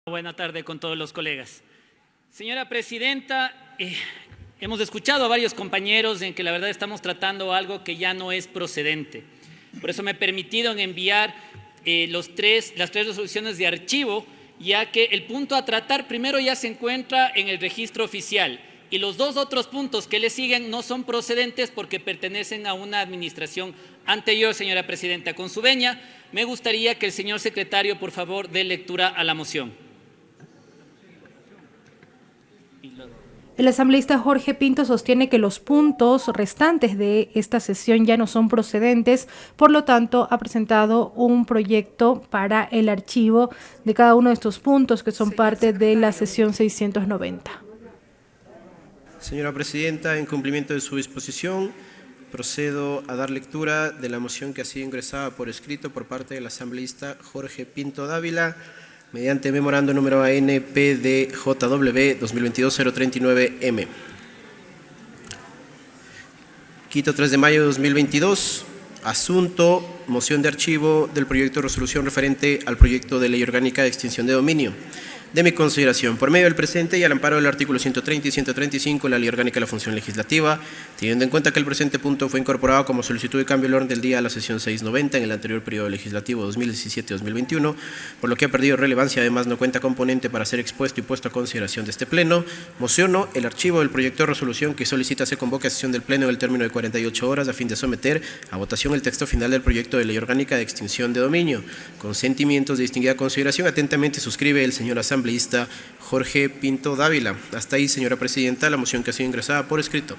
Buena tarde con todos los colegas. Señora Presidenta, hemos escuchado a varios compañeros en que la verdad estamos tratando algo que ya no es procedente. Por eso me he permitido enviar las tres resoluciones de archivo, ya que el punto a tratar primero ya se encuentra en el registro oficial y los dos otros puntos que le siguen no son procedentes porque pertenecen a una administración anterior, señora Presidenta. Con su venia, me gustaría que el señor secretario, por favor, dé lectura a la moción. El asambleísta Jorge Pinto sostiene que los puntos restantes de esta sesión ya no son procedentes, por lo tanto ha presentado un proyecto para el archivo de cada uno de estos puntos que son parte de la sesión 690. Señora Presidenta, en cumplimiento de su disposición, procedo a dar lectura de la moción que ha sido ingresada por escrito por parte del asambleísta Jorge Pinto Dávila, mediante memorando número ANPDJW 2022-039M. Quito, 3 de mayo de 2022. Asunto: moción de archivo del proyecto de resolución referente al proyecto de ley orgánica de extinción de dominio. De mi consideración, por medio del presente y al amparo del artículo 130 y 135 de la Ley Orgánica de la Función Legislativa, teniendo en cuenta que el presente punto fue incorporado como solicitud de cambio del orden del día a la sesión 690 en el anterior periodo legislativo 2017-2021, por lo que ha perdido relevancia, además no cuenta componente para ser expuesto y puesto a consideración de este Pleno, mociono el archivo del proyecto de resolución que solicita se convoque a sesión del Pleno del término de 48 horas a fin de someter a votación el texto final del proyecto de ley orgánica de extinción de dominio. Con sentimientos de distinguida consideración, atentamente suscribe el señor asambleísta Jorge Pinto Dávila. Hasta ahí, señora Presidenta, la moción que ha sido ingresada por escrito.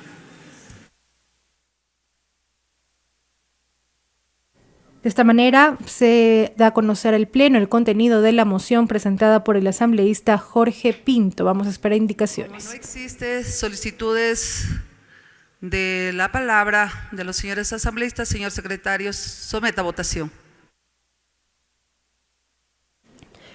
De esta manera se da a conocer al Pleno el contenido de la moción presentada por el asambleísta Jorge Pinto. Vamos a esperar indicaciones. Como no existe solicitudes de la palabra de los señores asambleístas, señor secretario, someta a votación.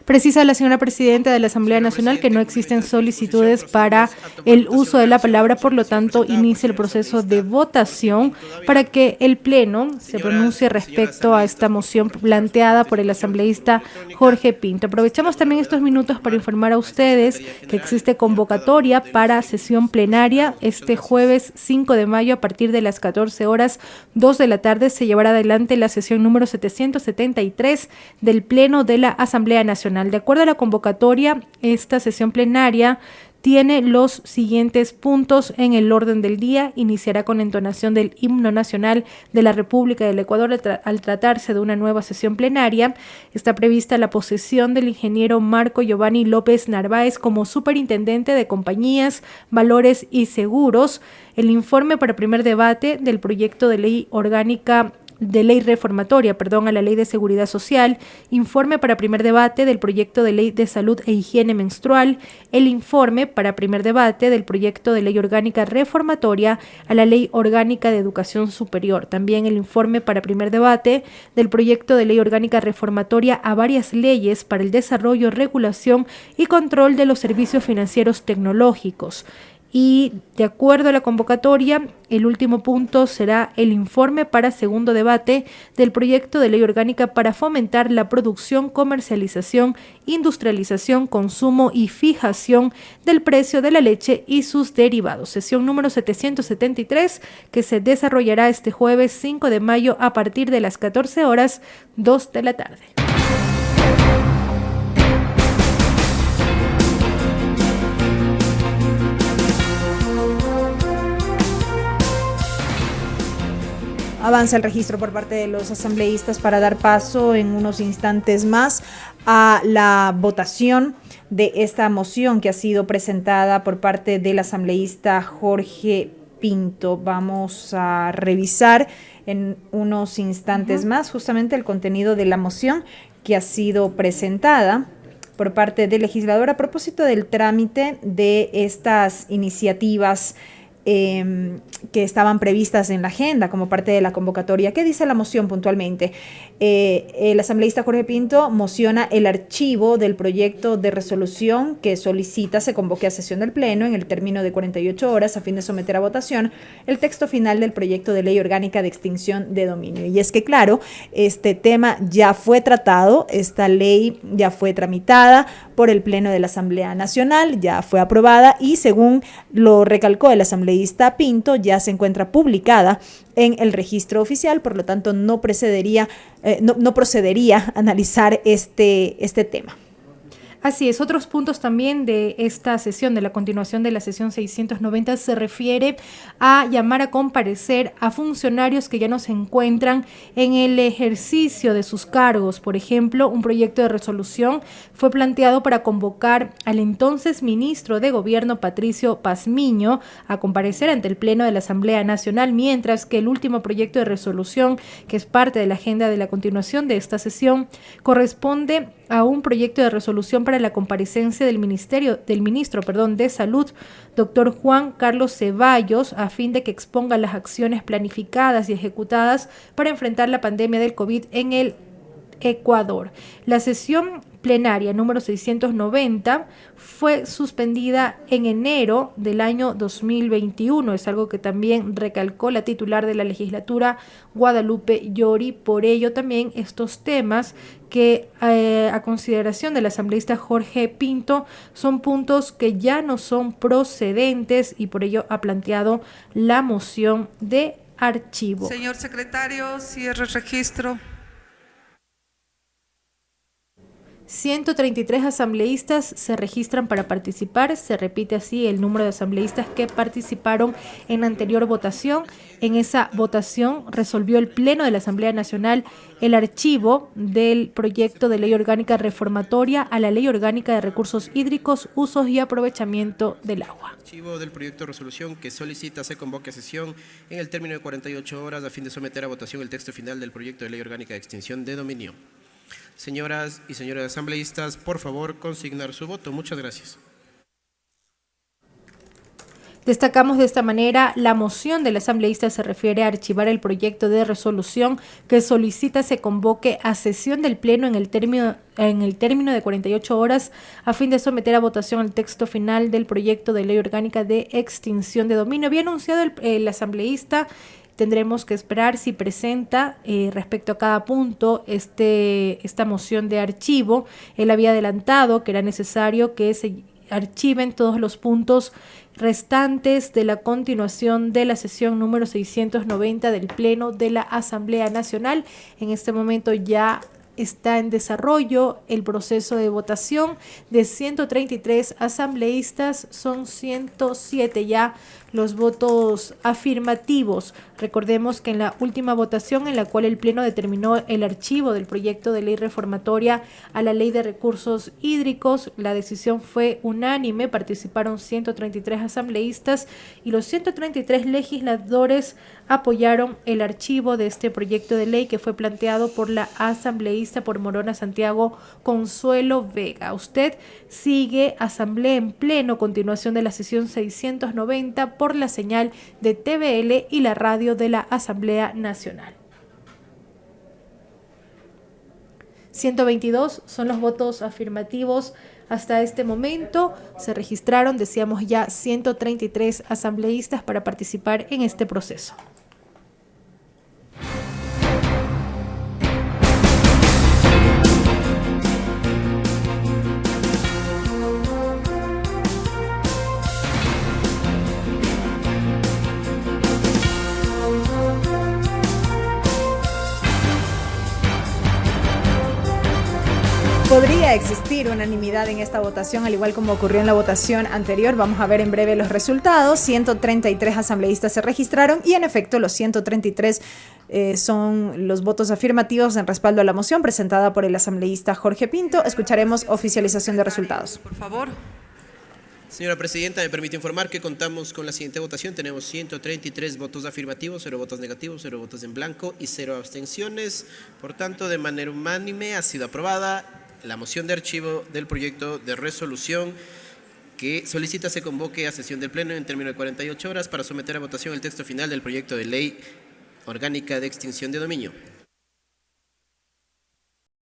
Precisa la señora Presidenta de la Asamblea Nacional que no existen solicitudes para el uso de la palabra, por lo tanto, inicia el proceso de votación para que el Pleno se pronuncie respecto a esta moción planteada por el asambleísta Jorge Pinto. Aprovechamos también estos minutos para informar a ustedes que existe convocatoria para sesión plenaria este jueves 5 de mayo a partir de las 14 horas 2 de la tarde. Se llevará adelante la sesión número 773 del Pleno de la Asamblea Nacional. De acuerdo a la convocatoria, esta sesión plenaria tiene los siguientes puntos en el orden del día. Iniciará con la entonación del himno nacional de la República del Ecuador al tratarse de una nueva sesión plenaria. Está prevista la posesión del ingeniero Marco Giovanni López Narváez como superintendente de compañías, valores y seguros. El informe para primer debate del proyecto de ley orgánica de ley reformatoria, a la Ley de Seguridad Social, informe para primer debate del proyecto de ley de salud e higiene menstrual, el informe para primer debate del proyecto de ley orgánica reformatoria a la Ley Orgánica de Educación Superior, también el informe para primer debate del proyecto de ley orgánica reformatoria a varias leyes para el desarrollo, regulación y control de los servicios financieros tecnológicos. Y de acuerdo a la convocatoria, el último punto será el informe para segundo debate del proyecto de ley orgánica para fomentar la producción, comercialización, industrialización, consumo y fijación del precio de la leche y sus derivados. Sesión número 773 que se desarrollará este jueves 5 de mayo a partir de las 14 horas 2 de la tarde. Avanza el registro por parte de los asambleístas para dar paso en unos instantes más a la votación de esta moción que ha sido presentada por parte del asambleísta Jorge Pinto. Vamos a revisar en unos instantes más justamente el contenido de la moción que ha sido presentada por parte del legislador a propósito del trámite de estas iniciativas que estaban previstas en la agenda como parte de la convocatoria. ¿Qué dice la moción puntualmente? El asambleísta Jorge Pinto mociona el archivo del proyecto de resolución que solicita se convoque a sesión del Pleno en el término de 48 horas a fin de someter a votación el texto final del proyecto de ley orgánica de extinción de dominio. Y es que, claro, este tema ya fue tratado, esta ley ya fue tramitada por el Pleno de la Asamblea Nacional, ya fue aprobada y, según lo recalcó el asambleísta Pinto, ya se encuentra publicada en el registro oficial, por lo tanto no procedería a analizar este tema. Así es, otros puntos también de esta sesión, de la continuación de la sesión 690, se refiere a llamar a comparecer a funcionarios que ya no se encuentran en el ejercicio de sus cargos. Por ejemplo, un proyecto de resolución fue planteado para convocar al entonces ministro de Gobierno, Patricio Pazmiño, a comparecer ante el Pleno de la Asamblea Nacional, mientras que el último proyecto de resolución, que es parte de la agenda de la continuación de esta sesión, corresponde a un proyecto de resolución para la comparecencia del ministro de Salud, doctor Juan Carlos Ceballos, a fin de que exponga las acciones planificadas y ejecutadas para enfrentar la pandemia del COVID en el Ecuador. La sesión plenaria número 690 fue suspendida en enero del año 2021. Es algo que también recalcó la titular de la legislatura, Guadalupe Llori. Por ello también estos temas que a consideración del asambleísta Jorge Pinto son puntos que ya no son procedentes y por ello ha planteado la moción de archivo. Señor secretario, cierre el registro. 133 asambleístas se registran para participar. Se repite así el número de asambleístas que participaron en la anterior votación. En esa votación resolvió el Pleno de la Asamblea Nacional el archivo del proyecto de ley orgánica reformatoria a la Ley Orgánica de Recursos Hídricos, Usos y Aprovechamiento del Agua. Archivo del proyecto de resolución que solicita se convoque a sesión en el término de 48 horas a fin de someter a votación el texto final del proyecto de ley orgánica de extinción de dominio. Señoras y señores asambleístas, por favor, consignar su voto. Muchas gracias. Destacamos de esta manera, la moción del asambleísta se refiere a archivar el proyecto de resolución que solicita se convoque a sesión del Pleno en el término de 48 horas a fin de someter a votación el texto final del proyecto de ley orgánica de extinción de dominio. Había anunciado el asambleísta. Tendremos que esperar si presenta respecto a cada punto esta moción de archivo. Él había adelantado que era necesario que se archiven todos los puntos restantes de la continuación de la sesión número 690 del Pleno de la Asamblea Nacional. En este momento ya está en desarrollo el proceso de votación de 133 asambleístas, son 107 ya los votos afirmativos. Recordemos que en la última votación en la cual el Pleno determinó el archivo del proyecto de ley reformatoria a la Ley de Recursos Hídricos, la decisión fue unánime, participaron 133 asambleístas y los 133 legisladores apoyaron el archivo de este proyecto de ley que fue planteado por la asambleísta por Morona Santiago, Consuelo Vega. Usted sigue Asamblea en Pleno, continuación de la sesión 690 por la señal de TVL y la radio de la Asamblea Nacional. 122 son los votos afirmativos hasta este momento. Se registraron, decíamos ya, 133 asambleístas para participar en este proceso. Podría existir unanimidad en esta votación, al igual como ocurrió en la votación anterior. Vamos a ver en breve los resultados. 133 asambleístas se registraron y, en efecto, los 133 son los votos afirmativos en respaldo a la moción presentada por el asambleísta Jorge Pinto. Escucharemos oficialización de resultados. Por favor. Señora Presidenta, me permite informar que contamos con la siguiente votación. Tenemos 133 votos afirmativos, 0 votos negativos, 0 votos en blanco y 0 abstenciones. Por tanto, de manera unánime ha sido aprobada la moción de archivo del proyecto de resolución que solicita se convoque a sesión del Pleno en término de 48 horas para someter a votación el texto final del proyecto de ley orgánica de extinción de dominio.